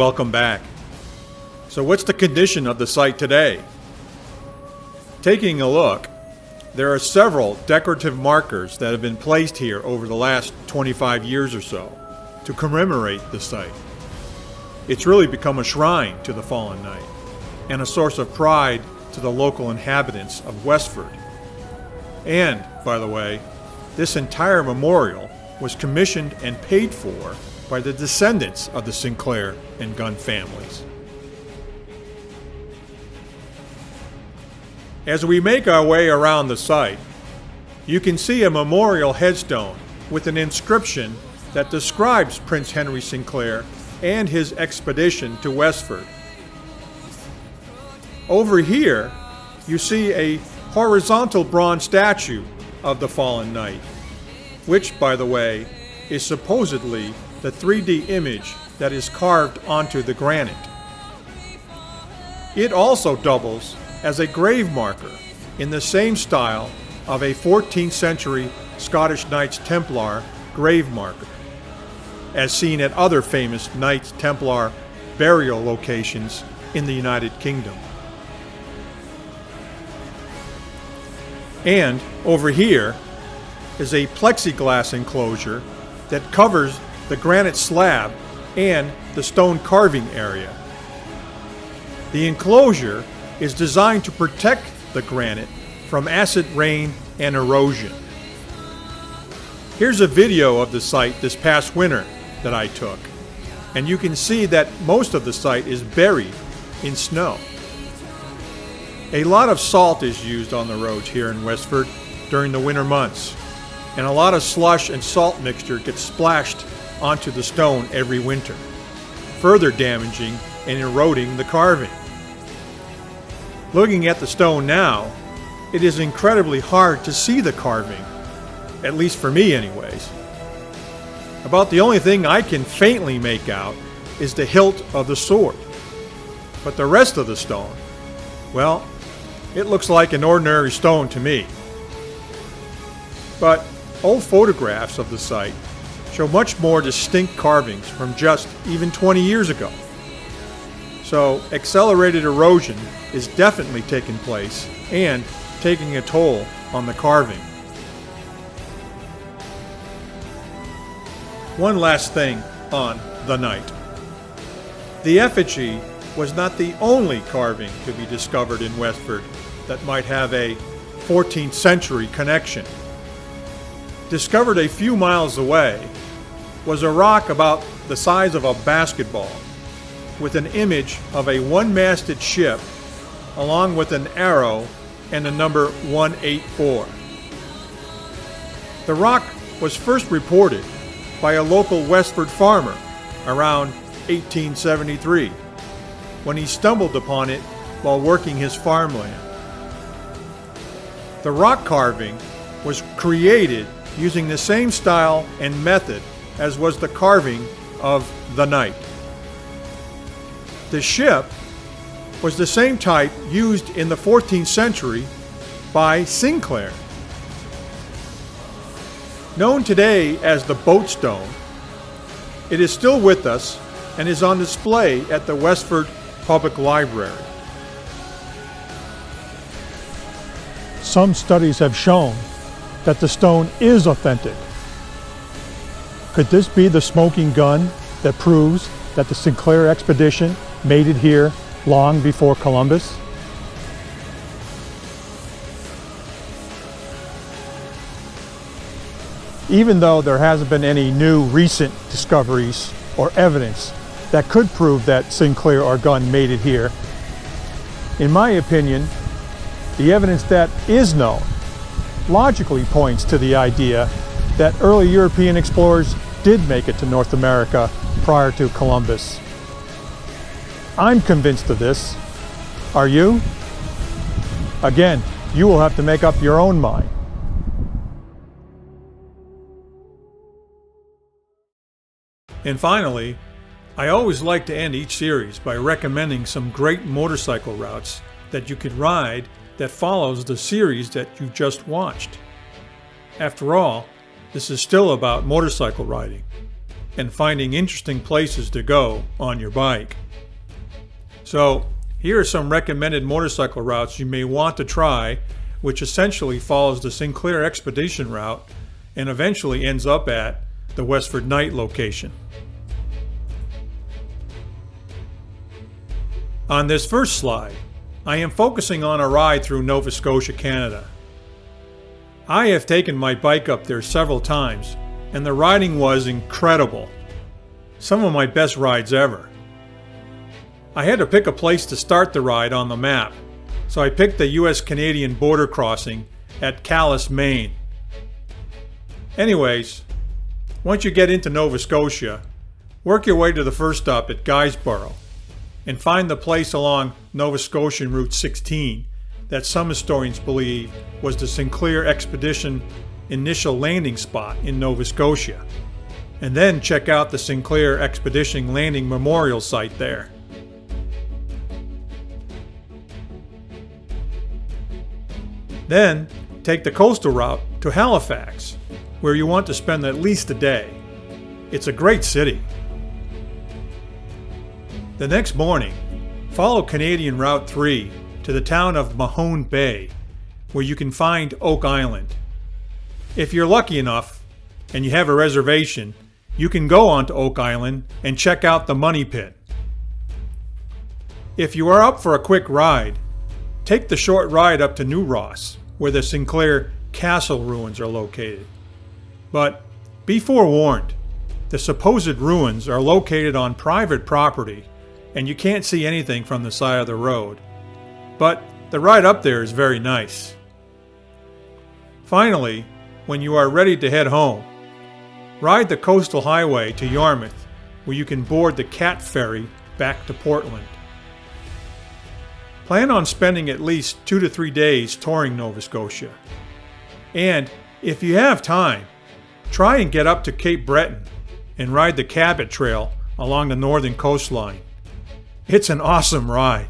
welcome back. So what's the condition of the site today? Taking a look, there are several decorative markers that have been placed here over the last 25 years or so to commemorate the site. It's really become a shrine to the fallen knight and a source of pride to the local inhabitants of Westford. And, by the way, this entire memorial was commissioned and paid for by the descendants of the Sinclair and Gunn families. As we make our way around the site, you can see a memorial headstone with an inscription that describes Prince Henry Sinclair and his expedition to Westford. Over here, you see a horizontal bronze statue of the fallen knight, which, by the way, is supposedly the 3D image that is carved onto the granite. It also doubles as a grave marker in the same style of a 14th century Scottish Knights Templar grave marker, as seen at other famous Knights Templar burial locations in the United Kingdom. And over here is a plexiglass enclosure that covers the granite slab and the stone carving area. The enclosure is designed to protect the granite from acid rain and erosion. Here's a video of the site this past winter that I took, and you can see that most of the site is buried in snow. A lot of salt is used on the roads here in Westford during the winter months, and a lot of slush and salt mixture gets splashed onto the stone every winter, further damaging and eroding the carving. Looking at the stone now, it is incredibly hard to see the carving, at least for me anyways. About the only thing I can faintly make out is the hilt of the sword. But the rest of the stone, well, it looks like an ordinary stone to me. But old photographs of the site show much more distinct carvings from just even 20 years ago. So accelerated erosion is definitely taking place and taking a toll on the carving. One last thing on the knight. The effigy was not the only carving to be discovered in Westford that might have a 14th century connection. Discovered a few miles away was a rock about the size of a basketball with an image of a one-masted ship along with an arrow and the number 184. The rock was first reported by a local Westford farmer around 1873 when he stumbled upon it while working his farmland. The rock carving was created using the same style and method as was the carving of the knight. The ship was the same type used in the 14th century by Sinclair. Known today as the boat stone, it is still with us and is on display at the Westford Public Library. Some studies have shown that the stone is authentic. Could this be the smoking gun that proves that the Sinclair Expedition made it here long before Columbus? Even though there hasn't been any new recent discoveries or evidence that could prove that Sinclair or Gunn made it here, in my opinion, the evidence that is known logically points to the idea that early European explorers did make it to North America prior to Columbus. I'm convinced of this. Are you? Again, you will have to make up your own mind. And finally, I always like to end each series by recommending some great motorcycle routes that you could ride that follows the series that you just watched. After all, this is still about motorcycle riding. and finding interesting places to go on your bike. So here are some recommended motorcycle routes you may want to try, which essentially follows the Sinclair Expedition route and eventually ends up at the Westford Knight location. On this first slide, I am focusing on a ride through Nova Scotia, Canada. I have taken my bike up there several times, and the riding was incredible. Some of my best rides ever. I had to pick a place to start the ride on the map, so I picked the US-Canadian border crossing at Calais, Maine. Anyways, once you get into Nova Scotia, work your way to the first stop at Guysborough, and find the place along Nova Scotian Route 16 that some historians believe was the Sinclair Expedition initial landing spot in Nova Scotia, and then check out the Sinclair Expedition landing memorial site there. Then take the coastal route to Halifax, where you want to spend at least a day. It's a great city. The next morning, follow Canadian Route 3 to the town of Mahone Bay, where you can find Oak Island. If you're lucky enough and you have a reservation, you can go onto Oak Island and check out the Money Pit. If you are up for a quick ride, take the short ride up to New Ross, where the Sinclair Castle ruins are located. But be forewarned, the supposed ruins are located on private property and you can't see anything from the side of the road. But the ride up there is very nice. Finally, when you are ready to head home, ride the coastal highway to Yarmouth, where you can board the Cat Ferry back to Portland. Plan on spending at least 2 to 3 days touring Nova Scotia. And if you have time, try and get up to Cape Breton and ride the Cabot Trail along the northern coastline. It's an awesome ride.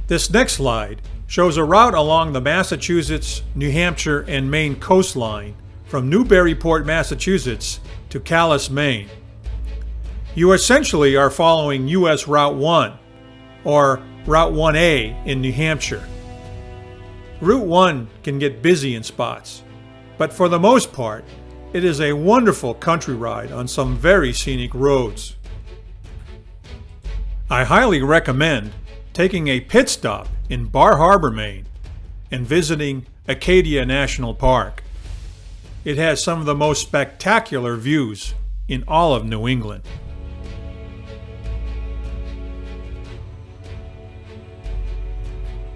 This next slide shows a route along the Massachusetts, New Hampshire, and Maine coastline from Newburyport, Massachusetts to Calais, Maine. You essentially are following US Route 1, or Route 1A in New Hampshire. Route 1 can get busy in spots, but for the most part, it is a wonderful country ride on some very scenic roads. I highly recommend taking a pit stop in Bar Harbor, Maine, and visiting Acadia National Park. It has some of the most spectacular views in all of New England.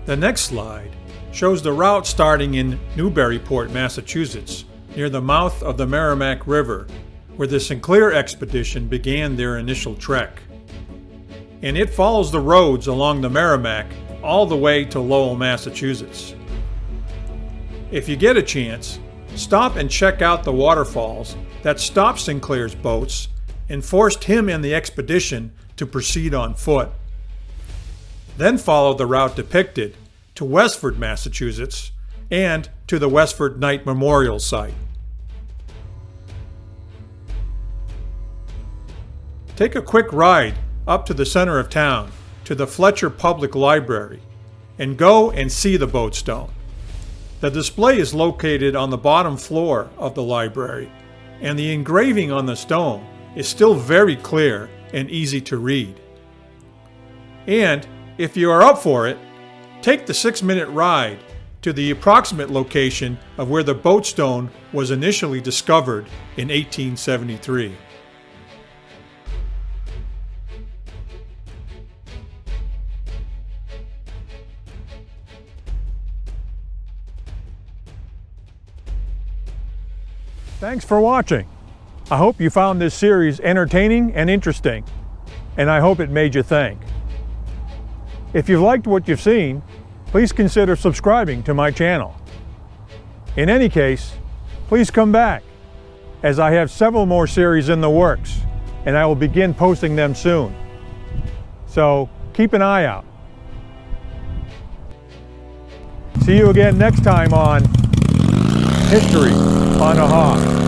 The next slide shows the route starting in Newburyport, Massachusetts, near the mouth of the Merrimack River, where the Sinclair Expedition began their initial trek. And it follows the roads along the Merrimack all the way to Lowell, Massachusetts. If you get a chance, stop and check out the waterfalls that stopped Sinclair's boats and forced him and the expedition to proceed on foot. Then follow the route depicted to Westford, Massachusetts, and to the Westford Knight Memorial Site. Take a quick ride up to the center of town to the Fletcher Public Library and go and see the boatstone. The display is located on the bottom floor of the library, and the engraving on the stone is still very clear and easy to read. And if you are up for it, take the 6-minute ride to the approximate location of where the boatstone was initially discovered in 1873. Thanks for watching. I hope you found this series entertaining and interesting, and I hope it made you think. If you've liked what you've seen, please consider subscribing to my channel. In any case, please come back, as I have several more series in the works, and I will begin posting them soon. So keep an eye out. See you again next time on History on a Hawk.